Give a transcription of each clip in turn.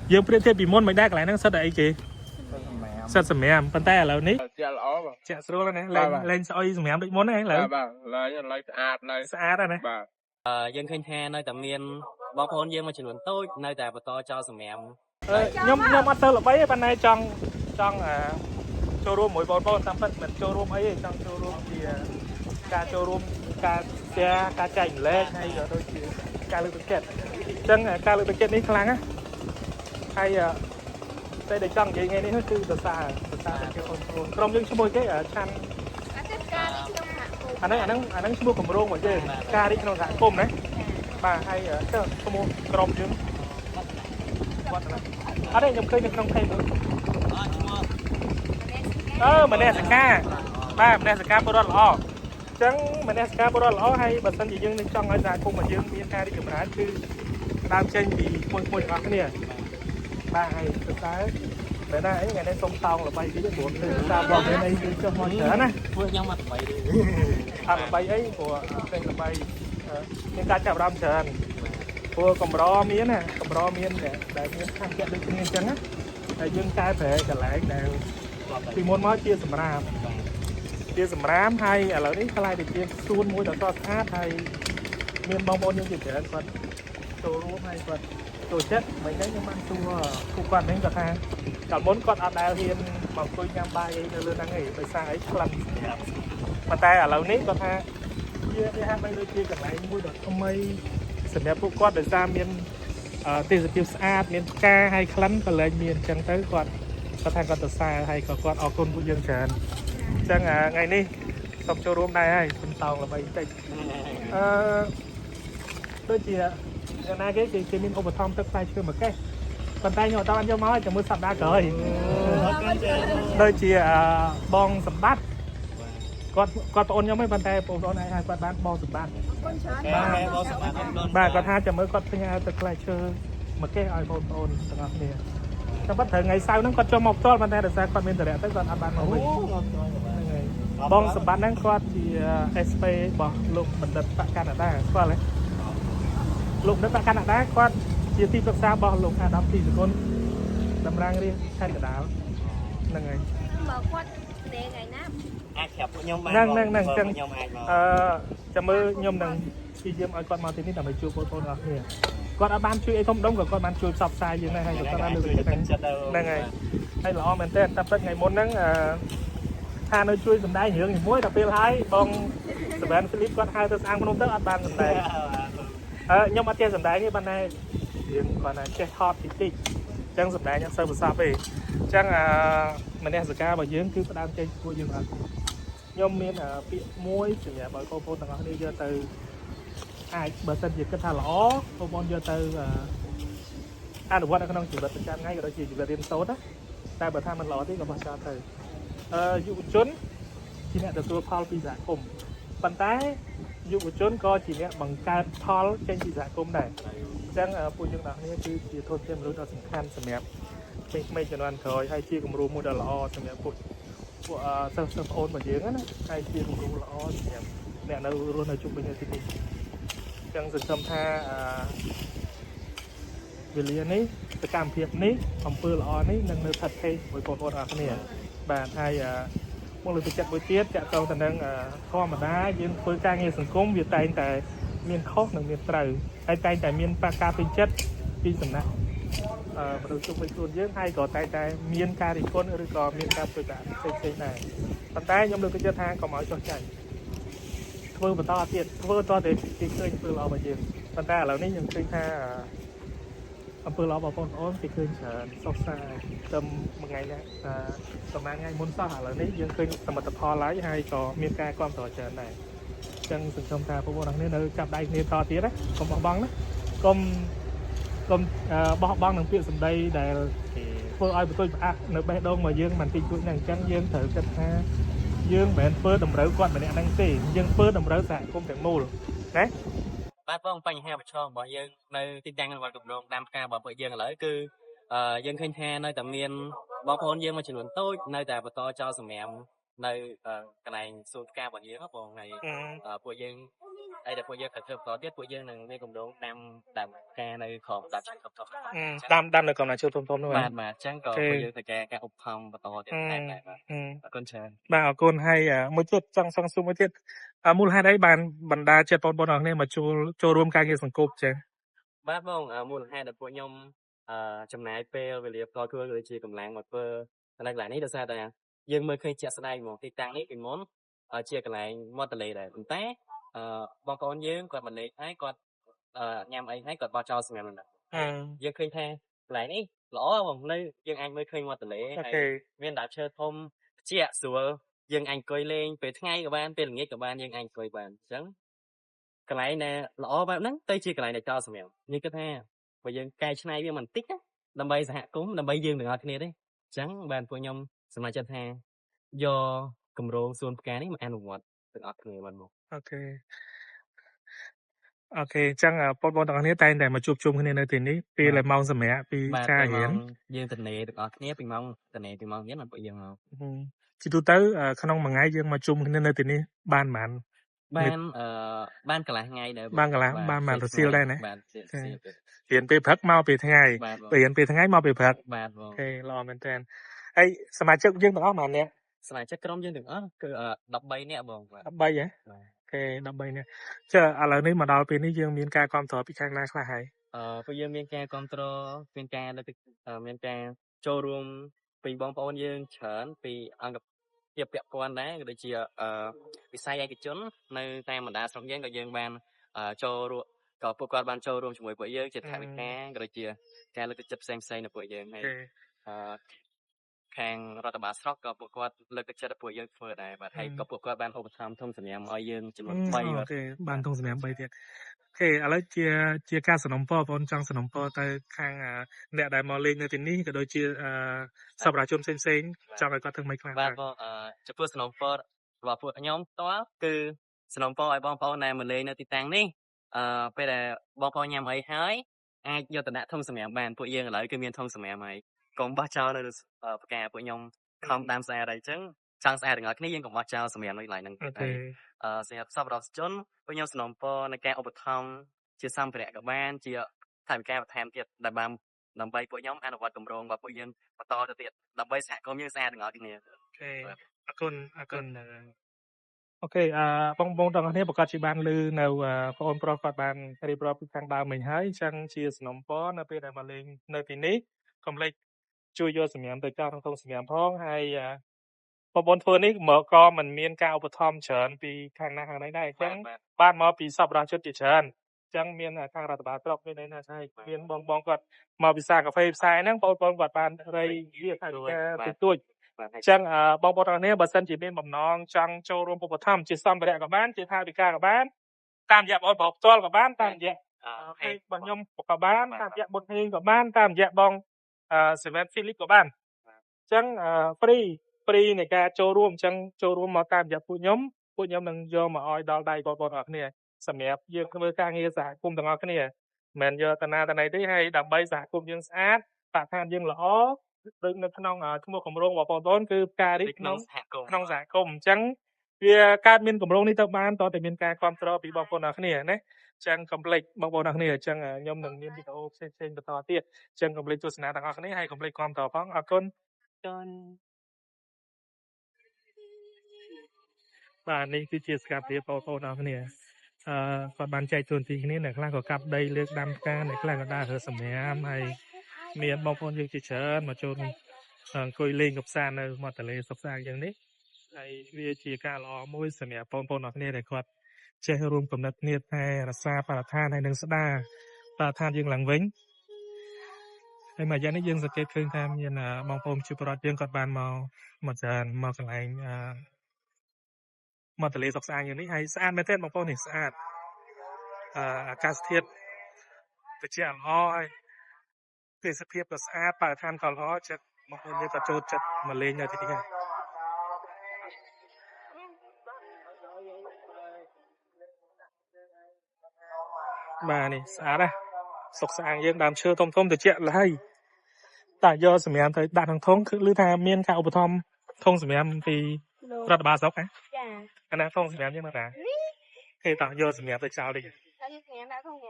dương phía thế bị môn mấy đa cái này nó sắt đấy kì sắt sầm mềm bàn tay là ní chẹt rồi này lên soi sầm mềm định món này là sạch này dân khinh he nơi tầm miền bom hồn dân mà chỉ luận tôi nơi tại bờ to cho sầm mềm nhóm ăn sơ là mấy bàn này trong showroom mỗi bọn tam phân mình showroom ấy trong showroom thì ca showroom ca xe ca chạy lên hay rồi thôi thì ca lực ticket chân ca lực ticket ní khang á hay đây để trong vậy nghe ní hết từ xa cái con trong những số cái ở chăn anh ấy số cầm rong mà chơi ca đi trong dạng côm đấy mà hay cái số mua cầm trứng ở đây nhầm khơi nhầm nông thêm nữa mình nè ska ba mình nè ska bơ đòn lỏ chẳng mình nè ska bơ đòn lỏ hay bản thân chỉ dương nên trong ở dài cùng mà dương miền ca đi cầm đá chứ đam tranh vì môi ngọt cái nè ba hay thực tế để đây ấy ngày nay sông tàu là bay cái buồn từ xa bom đến đây cho mọi người nè vừa nhau mặt bay là bay ấy của đây là bay nên ca chào đam trần của cầm ro miến nè cầm ro miến để miến tham gia được miến trắng á để dương ca về cả lại đều thì môn nói chia sầm rám hay ở đây cái này thì chia xuân mũi đợt to sát hay miền bông bông những gì để còn đồ luôn hay còn đồ chất mấy cái nhưng ăn chua không còn đến cả hàng cả bốn con ăn đào hiền mỏng tôi nhang bay lên đang nghỉ bây xa ấy lần mà tay ở lâu nít còn ha chia đi hai bây giờ chia cả lại mũi đợt không mây sầm đẹp phụ con để ra miền tiền tiêu sát miền ca hay khăn còn lên miền chẳng tới còn có thằng con tờ xa hay có con ở con của dương trần chẳng ngày ní xong cho room này hay phần tàu là 7 tịch đôi chị nay cái mình overtime tất tay chưa mà cái còn tay nhỏ tao ăn cho máu chẳng mới sập đa cởi đôi chị bong sập bát con ôn nhau mấy bàn tay bộ này hai con bán bong sập bát bà còn hai chẳng mới con thay nhau tất tay chưa mà cái ai ôn từng ngọc nè trong bắt thời ngày sau nó còn cho một cho bàn tay được ra con bên tới tới còn ăn bán của mình bong sập bán năng con thì SP bỏ lục bật đập tại Canada qua lấy lục đất tại Canada con chia ti xa bỏ lục đóng thì con đâm rang đi thay cả đảo là ngày năng chân chăm mơ nhom năng khi diêm ở con màu thế này là phải chua con ngọc nè con đã bán chui không đông của con bán chui sọc sai như này hay con đã được này ngày hay là men tên tập tất ngày môn nắng hà nơi chui sầm đai nhường thì muối đặc biệt hay bong sầm đai Philip con hai tôi sang con tớ ăn ban sầm đai nhưng mà trên sầm đai như ban này còn là chơi hot thì tị trang sầm đai nhá sơ một sao về trang mình đang ska và dưỡng cứ đang chơi cua dương à nhưng miền bị muối thì nhà bởi cô tầng đi giờ từ ai bờ sân gì cái thà lõ cô con giờ từ ăn được quan không chỉ bật chân ngay rồi chỉ là điên tốt á tại bờ tham mình lõ thì có bao giờ từ dụ chốn chỉ nhận đượcตัว Paul ពីសហគមន៍ប៉ុន្តែយុវជនក៏ជាអ្នកបង្កើតផលចេញពីសហគមន៍ដែរអញ្ចឹងពួកយើងទាំងនេះគឺជាធនធានមនុស្សដ៏សំខាន់សម្រាប់ក្មេងៗជំនាន់ក្រោយហើយជាគំរូមួយដ៏ល្អសម្រាប់ពួកសិស្សប្អូនរបស់យើងណាហើយជាគំរូល្អសម្រាប់អ្នកនៅរស់នៅជុំវិញទីនេះអញ្ចឹងសង្ឃឹមថាវេលានេះសកម្មភាពនេះអំពើល្អនេះនឹងនៅស្ថិតស្ថេរជាមួយបងប្អូនអរគ្នាបាទហើយមកលើកទឹកចិត្តមួយទៀតចាក់តងទៅនឹងធម្មតាយើងធ្វើការងារសង្គមវាតែងតែមានខុសនិងមានត្រូវហើយតែងតែមានការពេញចិត្តពីសំណាក់មនុស្សជុំវិញខ្លួនយើងហើយក៏តែងតែមានការរិះគន់ឬក៏មានការធ្វើការផ្សេងៗដែរប៉ុន្តែខ្ញុំលើកទឹកចិត្តថាកុំឲ្យចុះចាញ់ធ្វើបន្តទៀតធ្វើតទៅគេឃើញធ្វើល្អរបស់យើងប៉ុន្តែឥឡូវនេះខ្ញុំឃើញថាអំពើល្អបងប្អូនគេឃើញច្រើនសុខសាន្តទៅមួយថ្ងៃនេះប្រហែលថ្ងៃមុនសោះឥឡូវនេះយើងឃើញសមិទ្ធផលហើយក៏មានការគ្រប់គ្រងច្រើនដែរអញ្ចឹងសង្ឃឹមថាបងប្អូនទាំងនេះនៅចាប់ដៃគ្នាតទៀតណាកុំបោះបង់ណាកុំបោះបង់នឹងពាក្យសម្ដីដែលធ្វើឲ្យបន្ទុយផ្អាក់នៅបេះដូងរបស់យើងមិនតិចតួចណាស់អញ្ចឹងយើងត្រូវគិតថាយើងមិនមែនធ្វើតម្រូវគាត់ម្នាក់ហ្នឹងទេយើងធ្វើតម្រូវសហគមន៍ទាំងមូលណាបាទបងបញ្ហាប្រឈមរបស់យើងនៅទីតាំងវត្តកំឡុងតាមផ្ការបស់ពួកយើងឥឡូវគឺយើងឃើញថានៅតែមានបងប្អូនយើងមួយចំនួនតូចនៅតែបន្តចោលសម្រាមនៅកន្លែងសួនផ្ការបស់យើងបងថ្ងៃពួកយើង ai để bây giờ phải thưa có tiết bây giờ là mấy cộng đồng đam ca này khom đam chẳng không thôi ដាំនៅកំណាជួយធំៗនោះ បាទចឹងក៏bây giờ តែការឧបត្ថម្ភបន្តទៀតតែបាទអរគុណច្រើន បាទអរគុណហើយមួយទៀតចង់សង្សួរមួយទៀតមូលហេតុអីបានបណ្ដាចិត្តបងប្អូនអរគ្នាមកចូលរួមការងារសង្គមចឹង បាទបងមូលហេតុដែលពួកខ្ញុំចំណាយពេលវេលាផ្ទាល់ខ្លួនគឺជាកម្លាំងមកធ្វើនៅកន្លែងនេះដោយសារតែយើងមើលឃើញជាក់ស្ដែងហ្មងទីតាំងនេះពីមុនជាកន្លែងមាត់ទន្លេដែរប៉ុន្តែបងប្អូនយើងគាត់មកលេងហើយគាត់ញ៉ាំអីហើយគាត់បោះចោលសម្រាប់នោះយើងឃើញថាកន្លែងនេះល្អបងនៅយើងអាចមើលឃើញមាត់ទន្លេហើយមានដើមឈើធំជាក់ស្រួលយើងអាចអង្គុយលេងពេលថ្ងៃក៏បានពេលល្ងាចក៏បានយើងអាចអង្គុយបានអញ្ចឹងកន្លែងណាល្អបែបហ្នឹងទៅជាកន្លែងដែលចោលសម្រាប់នេះគឺថាបើយើងកែច្នៃវាបន្តិចណាដើម្បីសហគមន៍ដើម្បីយើងទាំងអស់គ្នាទេអញ្ចឹងបានពួកខ្ញុំសម្រេចចិត្តថាយកគម្រោងសួនផ្កានេះមកអនុវត្តទាំងអស់គ្នាបានមកអូខេអញ្ចឹងបងប្អូនទាំងអស់គ្នាតែងតែមកជួបជុំគ្នានៅទីនេះពេលម៉ោងសម្រាប់ពីការរៀនយើងទនេទាំងអស់គ្នាពីម៉ោងទនេពីម៉ោងរៀនមកពួកយើងមកជាទូទៅក្នុងមួយថ្ងៃយើងមកជុំគ្នានៅទីនេះបានប៉ុន្មានបានកន្លះថ្ងៃដែរបានកន្លះបានរសៀលដែរណាបាទរៀនពេលព្រឹកមកពេលថ្ងៃរៀនពេលថ្ងៃមកពេលព្រឹកបាទអូខេល្អមែនតើហើយសមាជិកយើងទាំងអស់ប៉ុន្មានអ្នកសមាជិកក្រុមយើងទាំងអស់គឺ13នាក់បងបាទ13ហ៎អូខេ13នាក់ចុះឥឡូវនេះមកដល់ពេលនេះយើងមានការគ្រប់គ្រងពីខាងណាខ្លះហើយពួកយើងមានការគ្រប់គ្រងមានការលើកទឹកមានការចូលរួមពីបងប្អូនយើងច្រើនពីអង្គជាពាក់ព័ន្ធដែរក៏ដូចជាវិស័យឯកជននៅតាមបណ្ដាស្រុកយើងក៏យើងបានចូលរួមក៏ពួកគាត់បានចូលរួមជាមួយពួកយើងជាថវិកាក៏ដូចជាការលើកទឹកចិត្តផ្សេងៗនៅពួកយើងហើយខាងរដ្ឋបាលស្រុកក៏ពួកគាត់លើកទឹកចិត្តឲ្យពួកយើងធ្វើដែរបាទហើយក៏ពួកគាត់បានឧបត្ថម្ភធំសម្រាប់ឲ្យយើងចំនួន3បាទបានធំសម្រាប់3ទៀតអូខេឥឡូវជាការสนំពរបងចង់สนំពរទៅខាងអ្នកដែលមកលេងនៅទីនេះក៏ដូចជាសប្បុរសជនផ្សេងៗចង់ឲ្យគាត់ធ្វើមិនខ្លះបាទចំពោះสนំពររបស់ពួកខ្ញុំផ្ទាល់គឺสนំពរឲ្យបងប្អូនដែលមកលេងនៅទីតាំងនេះពេលដែលបងប្អូនញ៉ាំអីហើយអាចយកទៅដាក់ធុងសម្រាប់បានពួកយើងឥឡូវគឺមានធុងសម្រាប់ហើយកុំបោះចោលនៅផ្កាពួកខ្ញុំខំតាមស្អាតអីចឹងចង់ស្អាតទាំងអស់គ្នាយើងកុំបោះចោលសម្រាប់នៅកន្លែងហ្នឹងទេសម្រាប់សប្បុរសជនពួកខ្ញុំสนំពរในការឧបត្ថម្ភជាសម្ភារៈក៏បានជាថវិកាបន្ថែមទៀតដែលបានដើម្បីពួកខ្ញុំអនុវត្តគម្រោងរបស់ពួកយើងបន្តទៅទៀតដើម្បីសហគមន៍យើងស្អាតទាំងអស់គ្នាអូខេអរគុណអូខេបងប្អូនទាំងអស់គ្នាប្រកាសជាបានឮនៅបងប្រុសគាត់បានរៀបរាប់ពីខាងដើមមិញហើយអញ្ចឹងជាสนំពរនៅពេលដែលមកលេងនៅទីនេះកុំភ្លេចជួយយកសម្រាប់ទៅចោលក្នុងធុងសម្រាប់ផងហើយបងប្អូនធ្វើនេះមកក៏មិនមានការឧបត្ថម្ភច្រើនពីខាងណាខាងណីដែរអញ្ចឹងបានមកពីសប្បុរសជនជាច្រើនអញ្ចឹងមានខាងរដ្ឋបាលស្រុកមានឯណាហើយមានបងគាត់មកពីសាកាហ្វេផ្សាយហ្នឹងបងប្អូនគាត់បានរៃវាថាទៅទួចអញ្ចឹងបងប្អូនទាំងនេះបើសិនជាមានបំណងចង់ចូលរួមឧបត្ថម្ភជាសម្ភារៈក៏បានជាថវិកាក៏បានតាមរយៈបងប្អូនផ្ទាល់ក៏បានតាមរយៈពេករបស់ខ្ញុំក៏បានតាមរយៈបុតហេងក៏បានតាមរយៈបង7 Philip ក៏បានអញ្ចឹងហ្វ្រីនៃការចូលរួមអញ្ចឹងចូលរួមមកតាមរយៈពួកខ្ញុំនឹងយកមកឲ្យដល់ដៃបងប្អូនទាំងអស់គ្នាសម្រាប់យើងធ្វើការងារសហគមន៍ទាំងអស់គ្នាមិនយកតាណាតាណីទេហើយដើម្បីសហគមន៍យើងស្អាតបរិស្ថានយើងល្អដូចនៅក្នុងឈ្មោះគម្រោងរបស់បងប្អូនគឺផ្ការីកក្នុងសហគមន៍អញ្ចឹងវាកើតមានគម្រោងនេះទៅបានតើតែមានការគ្រប់គ្រងពីបងប្អូនទាំងអស់គ្នាណាអញ្ចឹងកុំភ្លេចបងប្អូនទាំងអស់គ្នាអញ្ចឹងខ្ញុំនឹងមានវីដេអូផ្សេងៗបន្តទៀតអញ្ចឹងកុំភ្លេចទស្សនាទាំងអស់គ្នាហើយកុំភ្លេចគ្រប់គ្រងផងអរគុណបាទនេះគឺជាសកម្មភាពបងប្អូនទាំងអស់គ្នាគាត់បានចែកទូនទីគ្នាអ្នកខ្លះក៏កាប់ដីលើកដាំផ្កាអ្នកខ្លះក៏ដើររើសម្រាមហើយមានបងប្អូនយើងជាច្រើនមកចូលអង្គុយលេងកម្សាន្តនៅមាត់ទន្លេសុខសាន្តយ៉ាងនេះហើយវាជាការល្អមួយសម្រាប់បងប្អូនទាំងគ្នាដែលគាត់ចេះរួមគំនិតគ្នាតែរក្សាបរិស្ថានហើយនឹងស្ដារបរិស្ថានយើងឡើងវិញហើយមួយយ៉ាងនេះយើងសង្កេតឃើញថាមានបងប្អូនជាប្រវត្តិយើងគាត់បានមកច្រើនមកកន្លែងមាត់ទន្លេសុខស្អាតយ៉ាងនេះហើយស្អាតមែនទេបងប្អូននេះស្អាតអាកាសធាតុត្រជាក់ល្អហើយទេសភាពក៏ស្អាតបរិស្ថានក៏ល្អចិត្តបងប្អូនយើងក៏ចូលចិត្តមកលេងនៅទីនេះបាទនេះស្អាតណាស់សុខស្អាតយើងដើមឈើធំត្រជាក់ឡើយតែយកសម្រាប់ទៅដាក់ក្នុងធុងគឺឮថាមានការឧបត្ថម្ភធុងសម្រាប់ពីរដ្ឋបាលស្រុកចាអាណាធុងសម្រាប់យើងណា khi tao vô sầm nhẹ tới sao đi đã như nghe đã không nhỉ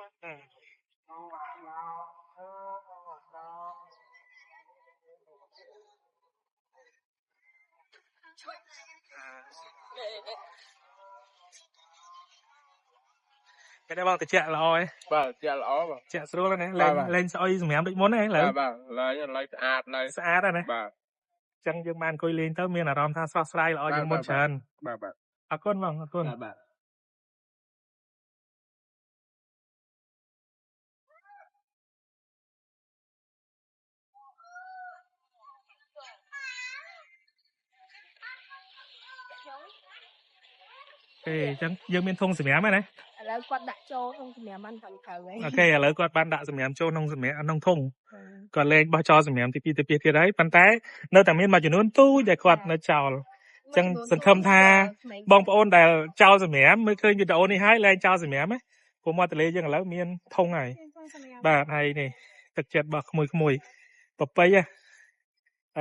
cái đây bằng từ chẹt lo ấy chè lỏ chẹt sôi lên này lên soi sầm nhẹ định món này lấy lấy sạch này chẳng dương man coi lên tới miền là rom tha so slide lo dương môn trần à con vâng con thì chẳng dương miền thung sầm nhẹ này là quạt đại châu không thì mẹ ăn phần thầu ấy ok là quạt ban đại sầm nhẹ châu nông sầm nhẹ nông thung còn lên bao cho sầm nhẹ thì pi thì đấy pan té nơiแต่ miền mà chỉ muốn tu để quạt nó chào chẳngสังคมทาบองปอนแต่เจ้าสมัยไม่เคยอยู่แต่โอนี่ให้แรงเจ้าสมัยไหมผมมาแต่เลยยังแล้วเมียนทงไงบาทไทยนี่ตะเจ็ดบาขโมยปะไปอ่ะไอ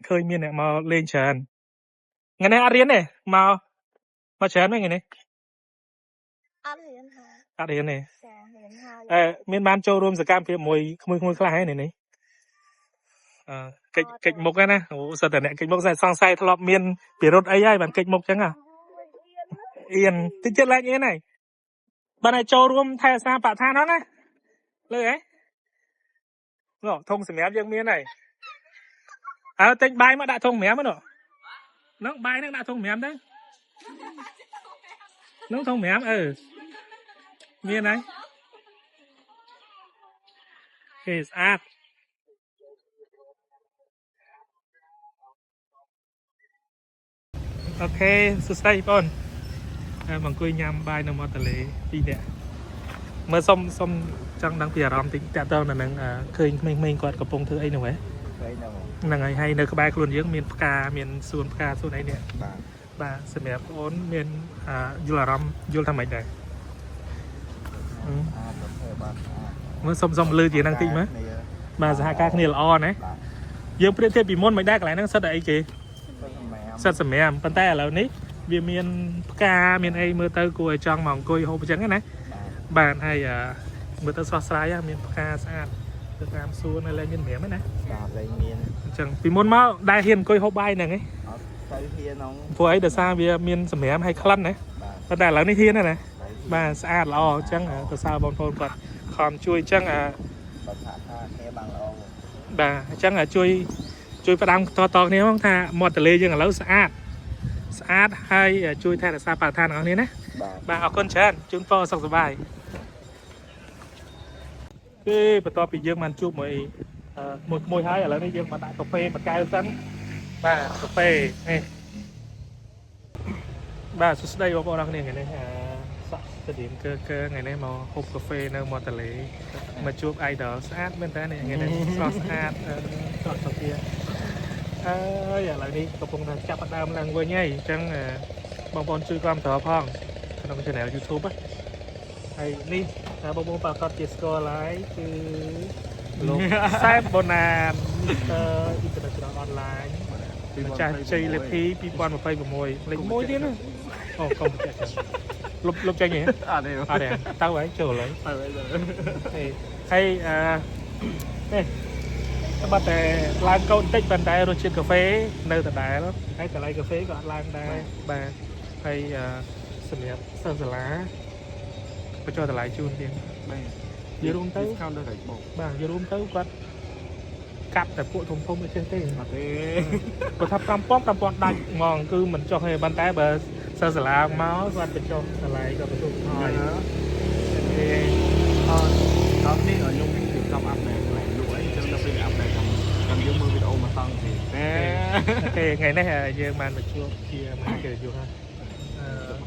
เคยเมียนเนี่ยมาเล่นเชิญไงเนี่ยอาเรียนเนี่ยมาเชิญไหมไงเนี่ยอาเรียนเนี่ยเมียนบ้านโจรวมสกามเพียมวยขโมยคลายเนี่ยนี่kịch mục á nè, saoแต่เนี่ยkịch mục sang sayทะเลาะเมียนเปลี่ยนรถไอ้ยัยมันkịch mụcจังอ่ะเอียนที่เจ็ดไรอย่างนี้บ้านไอ้โจรวมไทยซาปะทานนั้นนะเลยไอ้เนาะทงสมัยยังเมียไหนเต็งใบมาด่าทงแหมมั้ยเนาะน้องใบนั่งด่าทงแหมได้น้องทงแหมเมียไหนเฮ้ยสะอาดโอเคสุดท้ายปอนบางคุยยำใบนมอตเลปีเนี่ยเมื่อส้มจังดังเปียรอมติแต่ตอนนั้นเคยไม่กอดกระโปรงเธอไอ้หนูไหมนั่งไงให้เนื้อกระบายกลุ่นเยอะเมียนกาเมียนส่วนกาส่วนไอ้เนี่ยบาสมัยโอนเมียนยุลารอมยุลทำไมได้เมื่อส้มลือจีนังติมั้ยมาสหการเนี่ยละอ่อนนะเยอะประเทศปีมอนไม่ได้กันไหนนั่งสัตว์ไอ้เกสัตว์สมัยปันแต่แล้วนี้เบียเมียนกาเมียนไอเมื่อเตอร์กุยจังมองกุยโฮปจังกันนะบ้านให้เมื่อเตอร์สวาสายเมียนกาสะอาดเตอร์ตามซูนอะไรเมียนเหมียไหมนะจังปีมอนมาได้เฮียนกุยโฮบายหนึ่งไงพวกไอเดอร์ซาเบียเมียนสมัยให้คลั่นนะปันแต่แล้วนี่เฮียนนะนะบ้านสะอาดละอจังเตอร์ซาบอลโทนก่อนคอมช่วยจังบ้าจังช่วยประดังต่อๆนี้มั้งท่ามอเตอร์เลยยังแล้วสะอาดให้ช่วยแทนซาปาทานเอานี้นะบาเอาคนเชิญจุนโตสกสบายคือประตูปีเยอะมันจุบมวยให้แล้วนี่เยอะมาได้กาแฟมาไกลสั้นบากาแฟนี่บาสุดได้บอกเราเนี่ยไงเนี่ยจะเดียมเกอไงเนี่ยมาฮุบกาแฟในมอเตอร์เลยมาจุบไอเดอร์สะอาดเป็นแต่เนี่ยไงเนี่ยสะอาดสอดสเปียอย่างไรนี้กระพงจับประดามลังวัวใหญ่จังบางคนช่วยความต่อพ่องขนมช่วยแนวยูทูบอ่ะไอ้นี่บางคนประกอบเจสโกไลท์คือลงแซ่บบนานอินเทอร์เน็ตออนไลน์จะใจเล็บพีปีวันมาไฟกับมวยเล็กมวยที่นั่นโอ้กองจัดลบใจไงเดี๋ยวตั้งไว้เจอเลยให้màแต่ร้านเขาติดบันไดรสชิดกาแฟในแต่ได้แล้วให้แต่ไรกาแฟก็ร้านได้แบบให้เสนียบเสิร์ฟสลาไปchoแต่ไรจูนเดียงยืรุมเต้าบ้างยืรุมเต้าก็กัดแต่พวกทงทงไม่เชื่อเต้ก็ทับตำป้อมดังมองคือเหมือนchoให้บันไดแบบเสิร์ฟสลาเมาส์ก็ไปchoแต่ไรก็ไปถูกทอยตอนนี้ยงติดกับอัพเลยจังจะเป็นอัพเลยทำยืมมือวิดีโอมาตั้งสิโอเคไงนะฮะยืมมันมาช่วยเชียร์มาเกิดอยู่ฮะ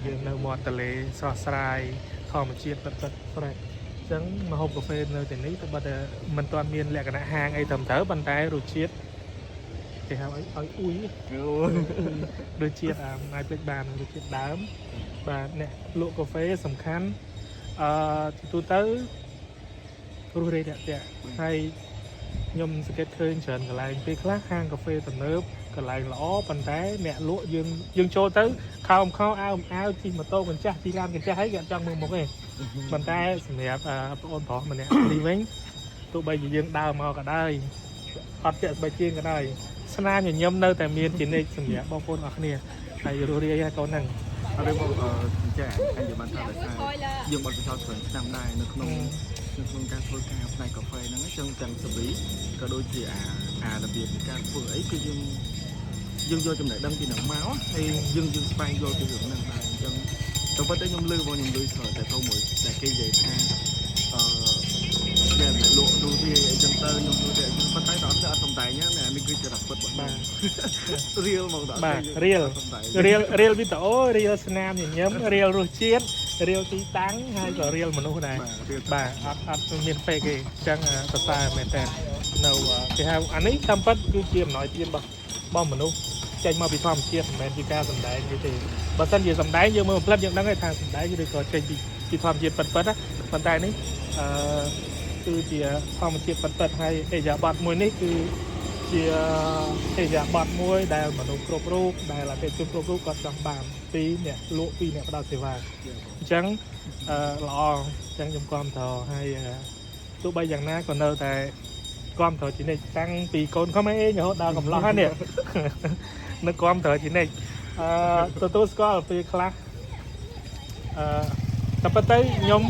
ยืมในมอเตอร์เลย์สอดสายทอมเชียร์ตัดอะไรจังมาฮบกาแฟในแต่นี้แต่บัดมันตอนเมียนแหลกกันนะหางไอ้ทำเถอะบันไดรูเชียร์ที่เขาไอ้อุ้ยรูเชียร์นายเป็นบานรูเชียร์ดำบานเนี่ยลูกกาแฟสำคัญตัวเต๋อรู้เลยเนี่ยให้ ញោមសង្កេតឃើញច្រើនកន្លែងពេលខ្លះហាងកាហ្វេទំនើបកន្លែងល្អប៉ុន្តែអ្នកលក់យើងចូលទៅខោអៅជិះម៉ូតូកញ្ចាស់ជិះឡានកញ្ចាស់ហើយគេអត់ចង់មើលមុខទេប៉ុន្តែសម្រាប់បងប្អូនប្រុសម្នាក់នេះវិញទោះបីជាយើងដើរមកក៏ដោយអត់ពាក់ស្បែកជើងក៏ដោយស្នាមញញឹមនៅតែមានជានិច្ចសម្រាប់បងប្អូនអរគ្នាហើយរស់រាយហើយកូនហ្នឹងអត់ទេបងចាអញនិយាយបានថាយើងបាត់បទច្រើនឆ្នាំដែរនៅក្នុងការធ្វើការផ្នែកកាហ្វេហ្នឹងចឹងទាំងសេរីក៏ដូចជាអារបៀបនៃការធ្វើអីគឺយើងយកចំណេះដឹងពីនឹងមកហើយយើងស្វែងយល់ពីរឿងហ្នឹងដែរអញ្ចឹងទៅប៉ុន្តែខ្ញុំលឺច្រើនតែទៅមួយដែលគេនិយាយថាគេលក់ទូវាអីចឹងទៅខ្ញុំលក់តែប៉ុន្តែដល់អត់សំដែងណានេះគឺជារ៉ាប់ពិតបាទ real ហ្មងបាទ real វីដេអូ real ស្នាមញញឹម real រសជាតិ real ទីតាំងហើយក៏ real មនុស្សដែរបាទអត់មាន fake ទេអញ្ចឹងសរសើរមែនតើនៅគេហៅអានេះតាមពិតគឺជាអំណោយទានរបស់មនុស្សចេញមកពីធម្មជាតិមិនមែនជាការសម្ដែងទេបើសិនជាសម្ដែងយើងមើលផ្លិតយើងដឹងថាសម្ដែងឬក៏ចេញពីធម្មជាតិពិតណាប៉ុន្តែនេះគឺជាធម្មជាតិពិតហើយអេយ៉ាប័តមួយនេះគឺជាអេយ៉ាប័តមួយដែលមនុស្សគ្រប់រូបដែលអតិថិជនគ្រប់រូបគាត់ចង់បានពីអ្នកលក់ពីអ្នកផ្ដល់សេវាអញ្ចឹងល្អអញ្ចឹងខ្ញុំគាំទ្រហើយទោះបីយ៉ាងណាក៏នៅតែគាំទ្រជានិច្ចតាំងពីកូនខំអីរហូតដល់កំឡោះហ្នឹងនៅគាំទ្រជានិច្ចទទួលស្គាល់ពីខ្លះតែប៉ុន្តែខ្ញុំ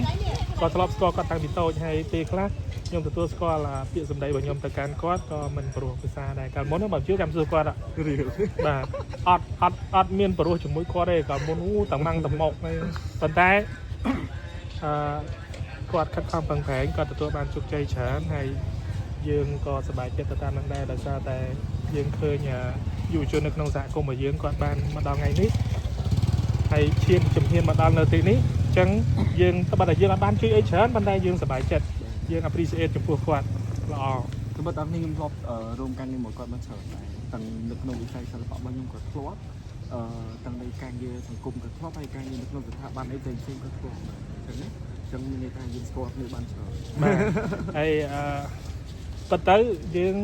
ក៏ធ្លាប់ស្គាល់គាត់តាំងពីតូចហើយពេលខ្លះខ្ញុំទទួលស្គាល់ពាក្យសម្ដីរបស់ខ្ញុំទៅកាន់គាត់ក៏មិនព្រោះភាសាដែរកាលមុនបើជឿចាំសួរគាត់បាទអត់មានព្រោះជាមួយគាត់ទេកាលមុនតាំងតាមកប៉ុន្តែគាត់ខិតខំប្រឹងប្រែងគាត់ទទួលបានជោគជ័យច្រើនហើយយើងក៏សប្បាយចិត្តទៅតាមនឹងដែរដោយសារតែយើងឃើញយុវជននៅក្នុងសហគមន៍របស់យើងគាត់បានមកដល់ថ្ងៃនេះហើយឈានជំហានមកដល់នៅទីនេះអញ្ចឹងយើងតែបើតែយើងអត់បានជួយអីច្រើនប៉ុន្តែយើងសប្បាយចិត្តយើង appreciate ចំពោះគាត់ល្អគឺបើតាមនេះខ្ញុំធ្លាប់រួមការងារមួយគាត់បានច្រើនដែរទាំងនៅក្នុងវិស័យសិល្បៈរបស់ខ្ញុំក៏ធ្លាប់ទាំងនៃការងារសង្គមក៏ធ្លាប់ហើយការងារនៅក្នុងស្ថាប័នអីផ្សេងក៏ធ្លាប់ដែរអញ្ចឹងមានន័យថាយើងស្គាល់គ្នាបានច្រើនបាទហើយប៉ុន្តែយើង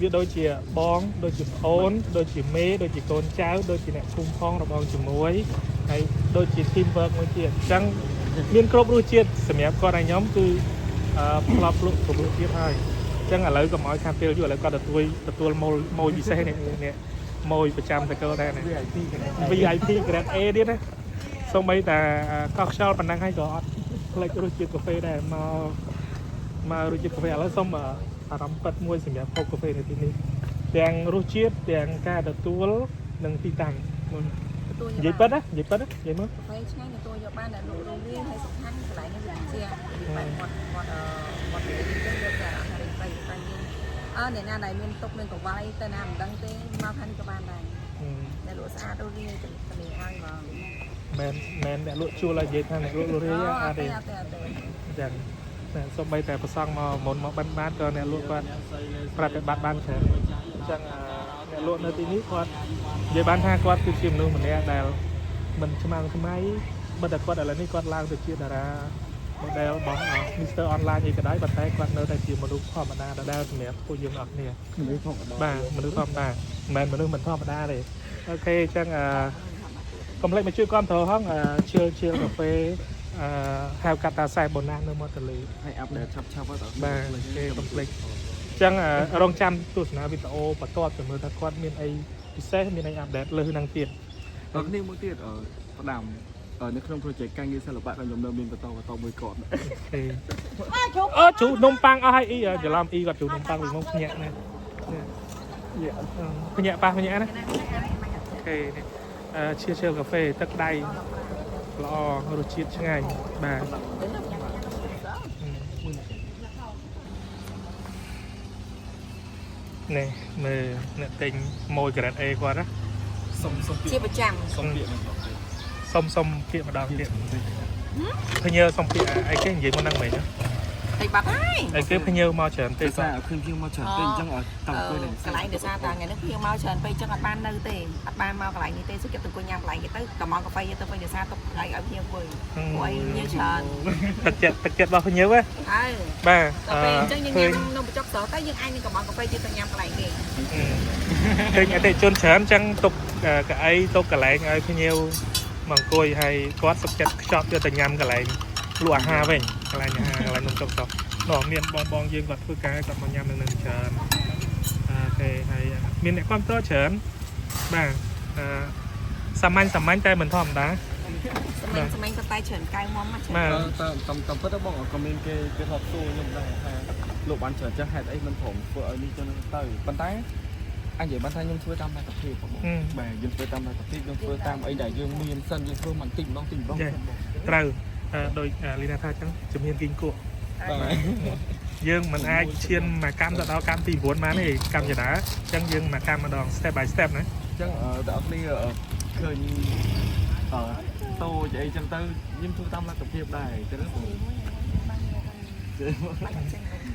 វាដូចជាបងដូចជាប្អូនដូចជាមេដូចជាកូនចៅដូចជាអ្នកភូមិផងរបងជាមួយហើយដូចជា team work មួយទៀតអញ្ចឹងមានគ្រប់រសជាតិសម្រាប់គាត់ឲ្យខ្ញុំគឺផ្លាប់លក់គ្រប់រសជាតិហើយអញ្ចឹងឥឡូវកុំឲ្យខាតពេលយូរឥឡូវគាត់ទទួលម៉ូយពិសេសនេះម៉ូយប្រចាំតកលដែរ VIP grade A ទៀតណាសូម្បីតែកោះខ្យល់ប៉ុណ្ណឹងហើយក៏អត់ផ្លេចរសជាតិកាហ្វេដែរមករសជាតិកាហ្វេឥឡូវសូមអារម្មណ៍ពិតមួយសម្រាប់ហូបកាហ្វេនៅទីនេះទាំងរសជាតិទាំងការទទួលនិងទីតាំងនិយាយពិតណានិយាយមើលកាហ្វេឆ្ងាញ់ទទួលយកបានតែលក់រងវាហើយសំខាន់កន្លែងនេះវាជាបែបគាត់និយាយទៅយកតែអាហារប្រៃយើងអ្នកណាដែលមានទុកមានកង្វល់អីទៅណាមិនដឹងទេមកខាងក៏បានដែរតែលក់ស្អាតរងវាទៅឲ្យហ្មងមែនអ្នកលក់ជួលឲ្យនិយាយថាអ្នកលក់រាយអត់ទេចឹងតែសូម្បីតែប្រសង់មកមុនមកបានក៏អ្នកលក់គាត់ប្រតិបត្តិបានច្រើនអញ្ចឹងអ្នកលក់នៅទីនេះគាត់និយាយបានថាគាត់គឺជាមនុស្សម្នាក់ដែលមិនឆ្មាំងឆ្មៃបើតែគាត់ឥឡូវនេះគាត់ឡើងទៅជាតារា model របស់ Mr. Online អីក៏ដោយប៉ុន្តែគាត់នៅតែជាមនុស្សធម្មតាដែលសម្រាប់ពួកយើងអរគ្នាបាទមនុស្សធម្មតាមិនមែនមនុស្សមិនធម្មតាទេអូខេអញ្ចឹងកុំភ្លេចមកជួយគាំទ្រហងជឿកាហ្វេហៅកាតាខ្សែបូណានៅមាត់ទន្លេហើយអាប់ដេតឆាប់ៗបាទគេកុំភ្លេចអញ្ចឹងរងចាំទស្សនាវីដេអូបន្ទាប់ទៅមើលថាគាត់មានអីពិសេសមានអីអាប់ដេតលើសហ្នឹងទៀតដល់គ្នាមួយទៀតផ្ដាំនៅក្នុង project ការងារសិល្បៈដែលខ្ញុំនៅមានបន្តមួយគាត់ជូនំប៉័ងអស់ហើយអ៊ីច្រឡំអ៊ីគាត់ជូនំប៉័ងពីមកភ្ញាក់ណាភ្ញាក់ប៉ះភ្ញាក់ណាអូខេឈៀលកាហ្វេទឹកដៃល្អរសជាតិឆ្ងាញ់បាទនេះមើលអ្នកទិញម៉ូយ grade A គាត់ណាសុំជាប្រចាំសុំពាក្យសុំពាក្យម្ដងទៀតភញើសុំពាក្យអីគេនិយាយមុនហ្នឹងមែន Thì bật ai cứ phải nhiều mau chén tê sao khuyên phim mau chọn tên chẳng ở tầm quê này cái lại được sao ta ngày nước nhiều mau chén bây chắc ban nơi tiền ban mau cái lại như thế sức cho từng cô nhau lại cái tới cầm món cà phê tôi bây giờ sao tôi lại ở nhiều người quay như chén thật chật bao nhiêu á ba cà phê chứ nhưng nhau nó bị chọc sợ tới nhưng ai nhưng cầm món cà phê chứ tôi nhau cái lại kìa thì ngày thì chôn chén chẳng tục cái ấy tục cái lại ai phải nhiều bằng côi hay có sắp chặt chọn cho từng nhầm cái lại lụa hà vậy cái lại nhà hà cái lại nông trồng sọc nọ miền bong dương vật phơi cái còn một nhầm nâng chén thì hay miền này quan to chén ba sắm anh tay mình thòm đá sắm anh có tay chén cay món mà tầm tất đó bọn comment cái hộp xô nhưng mà lục bán chọn cho hai ấy mình thủng vừa đi cho nó tới bàn tay anh vậy bàn tay nhưng phơi tam là tập thể bà nhưng phơi tam là tập thể nhưng phơi tam ấy đại dương miền sân nhưng phơi mặn tỉnh bong từ đôi Lina tha chẳng chụp hiên kinh của dương mình ai chiên mà cam ra đó cam tìm vốn má này cam gì đá chẳng dương mà cam mà đòn step by step đấy chẳng ở đó đi ở khơi ở tô vậy chân tư nhưng phơi tam là tập thể đại cho nó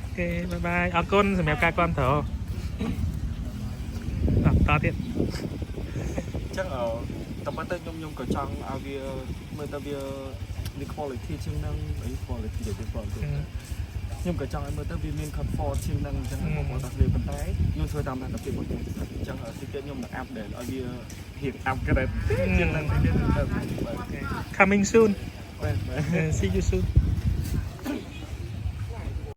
ok bye bye ở con rồi mèo cai con thở to thiệt chắc ở tập bắt tay nhung cởi trăng ao bia mới ta bia đi quality chức năng ấy quality để được quality nhung cởi trăng mới ta bia miền comfort chức năng chẳng một đặc biệt vấn đề nhung thôi tạm là đặc biệt một điểm chẳng ở sự kiện nhung là app để ở bia hiện app cái đấy chức năng coming soon see you soon